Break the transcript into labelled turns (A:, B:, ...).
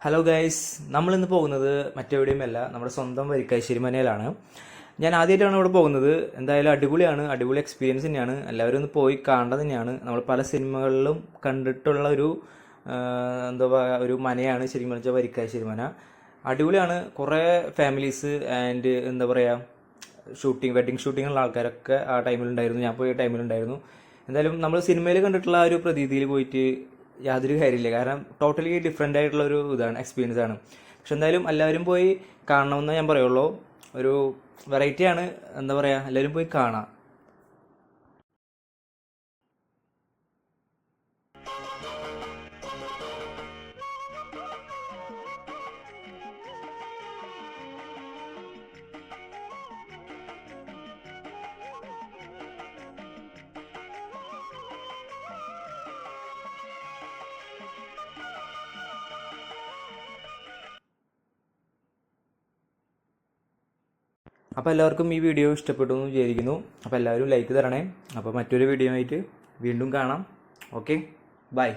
A: Hello guys, നമ്മളിന്ന് പോകുന്നത് മറ്റെവിടെയുമല്ല, നമ്മുടെ സ്വന്തം വരിക്കാശ്ശേരി മനയിലാണ്. ഞാൻ ആദ്യമായിട്ടാണ് ഇവിടെ പോകുന്നത്. എന്തായാലും അടിപൊളിയാണ്, അടിപൊളി എക്സ്പീരിയൻസ് തന്നെയാണ്. എല്ലാവരും ഒന്ന് പോയി കാണേണ്ടത് തന്നെയാണ്. നമ്മൾ പല സിനിമകളിലും കണ്ടിട്ടുള്ള എന്താ പറയുക, ഒരു മനയാണ് ശരിക്കും പറഞ്ഞാൽ വരിക്കാശ്ശേരി മന. അടിപൊളിയാണ്. കുറേ ഫാമിലീസ് ആൻഡ് എന്താ പറയുക, വെഡിങ് ഷൂട്ടിങ്ങുള്ള ആൾക്കാരൊക്കെ ആ ടൈമിലുണ്ടായിരുന്നു. ഞാൻ പോയ ടൈമിലുണ്ടായിരുന്നു. എന്തായാലും നമ്മൾ സിനിമയിൽ കണ്ടിട്ടുള്ള ആ ഒരു പ്രതീതിയിൽ പോയിട്ട് യാതൊരു കാര്യമില്ല. കാരണം ടോട്ടലി ഡിഫറെൻ്റ് ആയിട്ടുള്ള ഒരു എക്സ്പീരിയൻസ് ആണ്. പക്ഷെ എന്തായാലും എല്ലാവരും പോയി കാണണമെന്ന് ഞാൻ പറയുള്ളൂ. ഒരു വെറൈറ്റിയാണ്, എന്താ പറയുക, എല്ലാവരും പോയി കാണാം. അപ്പോൾ എല്ലാവർക്കും ഈ വീഡിയോ ഇഷ്ടപ്പെട്ടു എന്ന് വിചാരിക്കുന്നു. അപ്പോൾ എല്ലാവരും ലൈക്ക് തരണേ. അപ്പോൾ മറ്റൊരു വീഡിയോ ആയിട്ട് വീണ്ടും കാണാം. Okay, by.